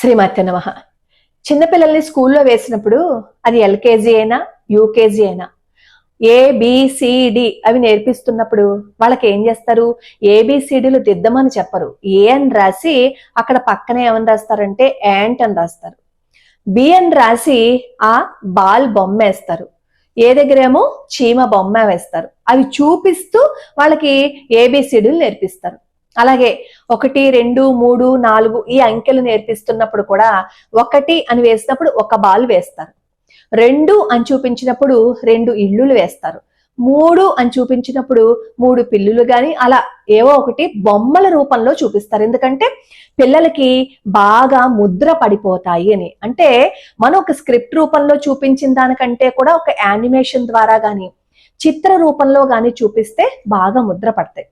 శ్రీమాతే నమః. చిన్నపిల్లల్ని స్కూల్లో వేసినప్పుడు అది ఎల్కేజీ అయినా యూకేజీ అయినా ఏబిసిడి అవి నేర్పిస్తున్నప్పుడు వాళ్ళకి ఏం చేస్తారు? ఏబిసిడీలు దిద్దమని చెప్పరు. ఏ అని రాసి అక్కడ పక్కనే ఏమని రాస్తారంటే యాంట్ అని రాస్తారు. బి అని రాసి ఆ బాల్ బొమ్మ వేస్తారు. ఏ దగ్గరేమో చీమ బొమ్మ వేస్తారు. అవి చూపిస్తూ వాళ్ళకి ఏబిసిడీలు నేర్పిస్తారు. అలాగే 1, 2, 3, 4 ఈ అంకెలు నేర్పిస్తున్నప్పుడు కూడా 1 అని వేసినప్పుడు ఒక బాల్ వేస్తారు. 2 అని చూపించినప్పుడు 2 ఇల్లులు వేస్తారు. 3 అని చూపించినప్పుడు 3 పిల్లులు గాని అలా ఏవో ఒకటి బొమ్మల రూపంలో చూపిస్తారు. ఎందుకంటే పిల్లలకి బాగా ముద్ర పడిపోతాయి అని. అంటే మనం ఒక స్క్రిప్ట్ రూపంలో చూపించిన దానికంటే కూడా ఒక యానిమేషన్ ద్వారా గాని చిత్ర రూపంలో గాని చూపిస్తే బాగా ముద్ర పడతాయి.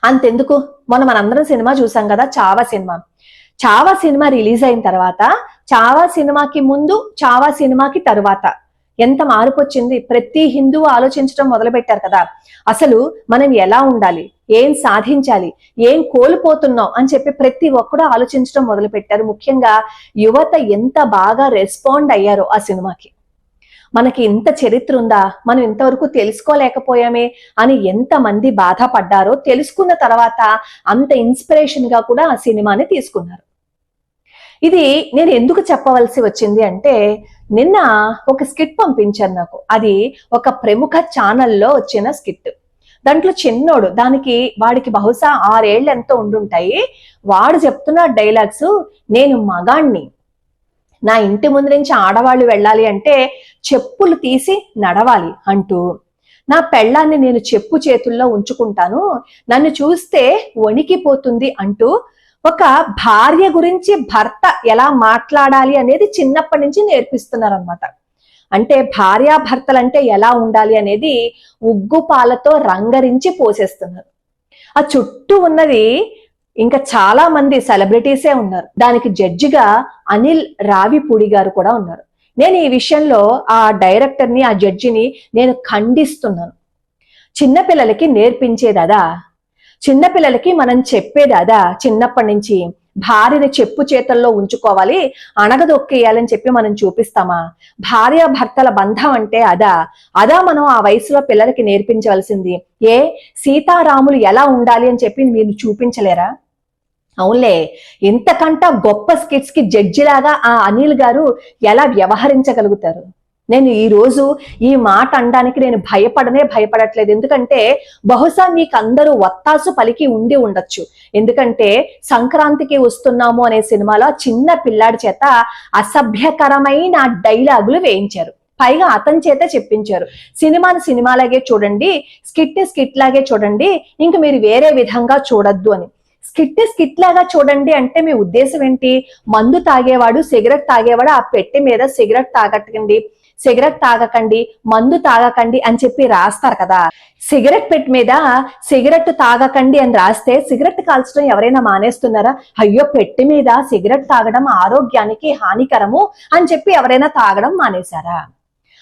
అంతెందుకు, మనందరం సినిమా చూసాం కదా, Chhaava cinema. Chhaava cinema release అయిన తర్వాత చావా సినిమాకి ముందు చావా సినిమాకి తరువాత ఎంత మార్పు వచ్చింది. ప్రతి హిందువు ఆలోచించడం మొదలు పెట్టారు కదా, అసలు మనం ఎలా ఉండాలి, ఏం సాధించాలి, ఏం కోల్పోతున్నాం అని చెప్పి ప్రతి ఒక్కడు ఆలోచించడం మొదలు పెట్టారు. ముఖ్యంగా యువత ఎంత బాగా రెస్పాండ్ అయ్యారో ఆ సినిమాకి. మనకి ఇంత చరిత్ర ఉందా, మనం ఇంతవరకు తెలుసుకోలేకపోయామే అని ఎంతమంది బాధపడ్డారో తెలుసుకున్న తర్వాత అంత ఇన్స్పిరేషన్ గా కూడా ఆ సినిమాని తీసుకున్నారు. ఇది నేను ఎందుకు చెప్పవలసి వచ్చింది అంటే, నిన్న ఒక స్కిట్ పంపించారు నాకు. అది ఒక ప్రముఖ ఛానల్లో వచ్చిన స్కిట్. దాంట్లో చిన్నోడు, వాడికి బహుశా 6 ఏళ్ళు ఎంతో ఉండుంటాయి. వాడు చెప్తున్న డైలాగ్స్, నేను మగాణ్ణి, నా ఇంటి ముందు నుంచి ఆడవాళ్ళు వెళ్ళాలి అంటే చెప్పులు తీసి నడవాలి అంటూ, నా పెళ్ళాన్ని నేను చెప్పు చేతుల్లో ఉంచుకుంటాను, నన్ను చూస్తే వణికిపోతుంది అంటూ ఒక భార్య గురించి భర్త ఎలా మాట్లాడాలి అనేది చిన్నప్పటి నుంచి నేర్పిస్తున్నారు అనమాట. అంటే భార్యాభర్తలంటే ఎలా ఉండాలి అనేది ఉగ్గు పాలతో రంగరించి పోసేస్తున్నారు. ఆ చుట్టూ ఉన్నది ఇంకా చాలా మంది సెలబ్రిటీసే ఉన్నారు. దానికి జడ్జిగా అనిల్ రావిపూడి గారు కూడా ఉన్నారు. నేను ఈ విషయంలో ఆ డైరెక్టర్ని, ఆ జడ్జిని నేను ఖండిస్తున్నాను. చిన్నపిల్లలకి నేర్పించేదా? చిన్నపిల్లలకి మనం చెప్పేది అదా? చిన్నప్పటి నుంచి భార్యని చెప్పు చేతల్లో ఉంచుకోవాలి, అణగదొక్కేయాలని చెప్పి మనం చూపిస్తామా? భార్యాభర్తల బంధం అంటే అదా మనం ఆ వయసులో పిల్లలకి నేర్పించవలసింది? సీతారాములు ఎలా ఉండాలి అని చెప్పి మీరు చూపించలేరా? అవునులే, ఇంతకంట గొప్ప స్కిట్స్ కి జడ్జిలాగా ఆ అనిల్ గారు ఎలా వ్యవహరించగలుగుతారు? నేను ఈ రోజు ఈ మాట అనడానికి నేను భయపడట్లేదు. ఎందుకంటే బహుశా మీకు అందరూ వత్తాసు పలికి ఉండి ఉండొచ్చు. ఎందుకంటే సంక్రాంతికి వస్తున్నాము అనే సినిమాలో చిన్న పిల్లాడి చేత అసభ్యకరమైన డైలాగులు వేయించారు. పైగా అతని చేత చెప్పించారు, సినిమాలాగే చూడండి, స్కిట్ లాగే చూడండి, ఇంక మీరు వేరే విధంగా చూడొద్దు అని. స్కిట్ లాగా చూడండి అంటే మీ ఉద్దేశం ఏంటి? మందు తాగేవాడు, సిగరెట్ తాగేవాడు ఆ పెట్టె మీద సిగరెట్ తాగకండి, మందు తాగకండి అని చెప్పి రాస్తారు కదా. సిగరెట్ పెట్టె మీద సిగరెట్ తాగకండి అని రాస్తే సిగరెట్ కాల్చడం ఎవరైనా మానేస్తున్నారా? అయ్యో, పెట్టె మీద సిగరెట్ తాగడం ఆరోగ్యానికి హానికరము అని చెప్పి ఎవరైనా తాగడం మానేశారా?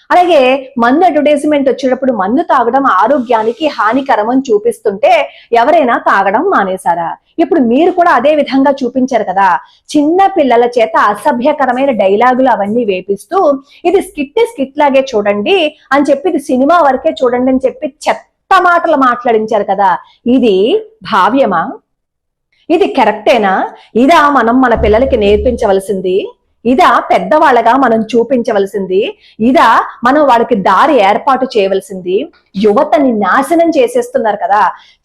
అలాగే మందు అడ్వర్టైజ్మెంట్ వచ్చేటప్పుడు మందు తాగడం ఆరోగ్యానికి హానికరం అని చూపిస్తుంటే ఎవరైనా తాగడం మానేశారా? ఇప్పుడు మీరు కూడా అదే విధంగా చూపించారు కదా. చిన్న పిల్లల చేత అసభ్యకరమైన డైలాగులు అవన్నీ వేపిస్తూ ఇది స్కిట్ లాగే చూడండి అని చెప్పి, ఇది సినిమా వరకే చూడండి అని చెప్పి చెత్త మాటలు మాట్లాడించారు కదా. ఇది భావ్యమా? ఇది కరెక్టేనా? ఇదా మనం మన పిల్లలకి నేర్పించవలసింది? ఇదా పెద్దవాళ్ళగా మనం చూపించవలసింది? ఇదా మనం వాళ్ళకి దారి ఏర్పాటు చేయవలసింది? యువతని నాశనం చేసేస్తున్నారు కదా.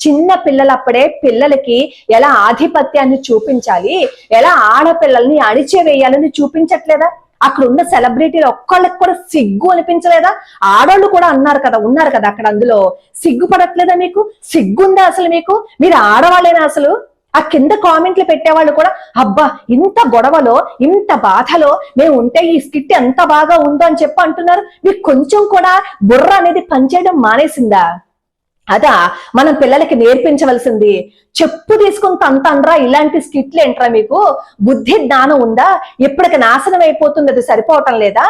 చిన్న పిల్లలప్పుడే పిల్లలకి ఎలా ఆధిపత్యాన్ని చూపించాలి, ఎలా ఆడపిల్లల్ని అణిచివేయాలని చూపించట్లేదా? అక్కడ ఉన్న సెలబ్రిటీలు ఒక్కళ్ళకి కూడా సిగ్గు అనిపించలేదా? ఆడవాళ్ళు కూడా ఉన్నారు కదా అక్కడ. అందులో సిగ్గుపడట్లేదా? మీకు సిగ్గుందా అసలు? మీరు ఆడవాళ్ళేనా అసలు? ఆ కింద కామెంట్లు పెట్టేవాళ్ళు కూడా, అబ్బా ఇంత గొడవలో, ఇంత బాధలో మేము ఉంటే ఈ స్కిట్ ఎంత బాగా ఉందో అని చెప్పి అంటున్నారు. మీకు కొంచెం కూడా బుర్ర అనేది పనిచేయడం మానేసిందా? అదా మనం పిల్లలకి నేర్పించవలసింది? చెప్పు తీసుకుని తంతనరా, ఇలాంటి స్కిట్లు ఏంట్రా మీకు, బుద్ధి జ్ఞానం ఉందా, ఇప్పటికి నాశనం అయిపోతున్నది సరిపోవటం లేదా,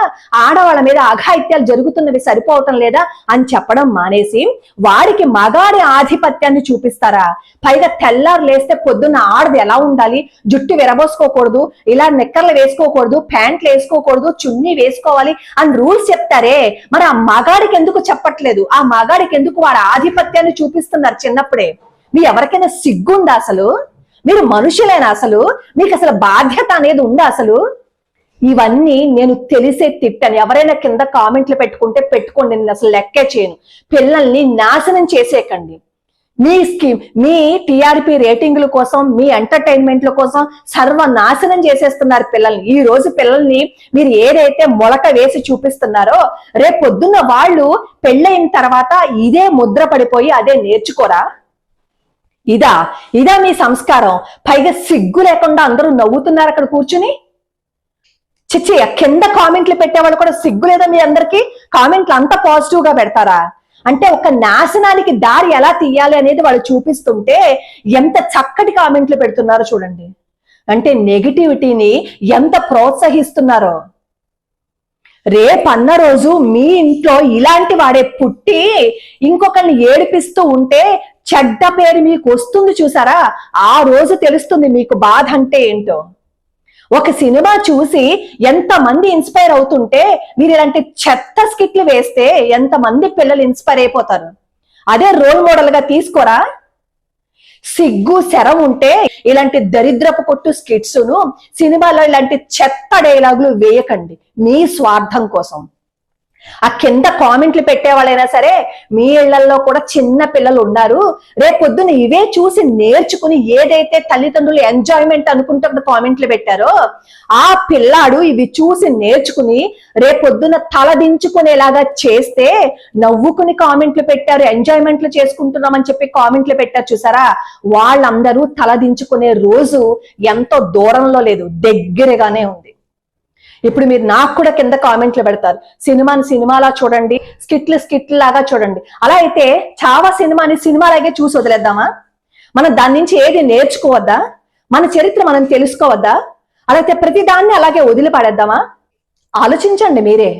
ఆడవాళ్ళ మీద అఘాయిత్యాలు జరుగుతున్నది సరిపోవటం లేదా అని చెప్పడం మానేసి వాడికి మగాడి ఆధిపత్యాన్ని చూపిస్తారా? పైగా తెల్లారు లేస్తే పొద్దున్న ఆడది ఎలా ఉండాలి, జుట్టు విరబోసుకోకూడదు, ఇలా నిక్కర్లు వేసుకోకూడదు, ప్యాంట్లు వేసుకోకూడదు, చున్నీ వేసుకోవాలి అని రూల్స్ చెప్తారే, మరి ఆ మగాడికి ఎందుకు చెప్పట్లేదు? ఆ మగాడికి ఎందుకు వాడి ఆధిపత్యాన్ని చూపిస్తున్నారు చిన్నప్పుడే? మీ ఎవరికైనా సిగ్గుందా అసలు? మీరు మనుషులేనా అసలు? మీకు అసలు బాధ్యత అనేది ఉందా అసలు? ఇవన్నీ నేను తెలిసే తిట్టాను. ఎవరైనా కింద కామెంట్లు పెట్టుకుంటే పెట్టుకోండి, నేను అసలు లెక్కే చేయను. పిల్లల్ని నాశనం చేసేయకండి. మీ టిఆర్పి రేటింగ్ల కోసం, మీ ఎంటర్టైన్మెంట్ల కోసం సర్వనాశనం చేసేస్తున్నారు పిల్లల్ని. ఈ రోజు పిల్లల్ని మీరు ఏదైతే మొలక వేసి చూపిస్తున్నారో, రేపు పొద్దున్న వాళ్ళు పెళ్ళైన తర్వాత ఇదే ముద్ర పడిపోయి అదే నేర్చుకోరా? ఇదా మీ సంస్కారం? పైగా సిగ్గు లేకుండా అందరూ నవ్వుతున్నారు అక్కడ కూర్చుని. చిచ్చి, కింద కామెంట్లు పెట్టేవాళ్ళు కూడా సిగ్గు లేదా మీ అందరికి? కామెంట్లు అంత పాజిటివ్ గా పెడతారా? అంటే ఒక నాశనానికి దారి ఎలా తీయాలి అనేది వాళ్ళు చూపిస్తుంటే ఎంత చక్కటి కామెంట్లు పెడుతున్నారో చూడండి. అంటే నెగిటివిటీని ఎంత ప్రోత్సహిస్తున్నారో. రేపన్న రోజు మీ ఇంట్లో ఇలాంటి వాడే పుట్టి ఇంకొకరిని ఏడిపిస్తూ ఉంటే చెడ్డ పేరు మీకు వస్తుంది చూసారా? ఆ రోజు తెలుస్తుంది మీకు బాధ అంటే ఏంటో. ఒక సినిమా చూసి ఎంతమంది ఇన్స్పైర్ అవుతుంటే మీరు ఇలాంటి చెత్త స్కిట్లు వేస్తే ఎంతమంది పిల్లలు ఇన్స్పైర్ అయిపోతారు. అదే రోల్ మోడల్ గా తీసుకోరా? సిగ్గు శరం ఉంటే ఇలాంటి దరిద్రపు కొట్టు స్కిట్స్ను సినిమాలో ఇలాంటి చెత్త డైలాగులు వేయకండి మీ స్వార్థం కోసం. ఆ కింద కామెంట్లు పెట్టేవాళ్ళైనా సరే మీ ఇళ్లలో కూడా చిన్న పిల్లలు ఉన్నారు, రేపొద్దున ఇవే చూసి నేర్చుకుని ఏదైతే తల్లిదండ్రులు ఎంజాయ్మెంట్ అనుకుంటున్న కామెంట్లు పెట్టారో ఆ పిల్లాడు ఇవి చూసి నేర్చుకుని రేపొద్దున తలదించుకునేలాగా చేస్తే, నవ్వుకుని కామెంట్లు పెట్టారు, ఎంజాయ్మెంట్లు చేసుకుంటున్నామని చెప్పి కామెంట్లు పెట్టారు చూసారా, వాళ్ళందరూ తలదించుకునే రోజు ఎంతో దూరంలో లేదు, దగ్గరగానే ఉంది. ఇప్పుడు మీరు నాకు కూడా కింద కామెంట్లు పెడతారు, సినిమాని సినిమాలా చూడండి, స్కిట్లు లాగా చూడండి. అలా అయితే చావా సినిమాని సినిమాలాగే చూసి వదిలేద్దామా? మనం దాని నుంచి ఏది నేర్చుకోవద్దా? మన చరిత్ర మనం తెలుసుకోవద్దా? అలా అయితే ప్రతి దాన్ని అలాగే వదిలిపడేద్దామా? ఆలోచించండి మీరే.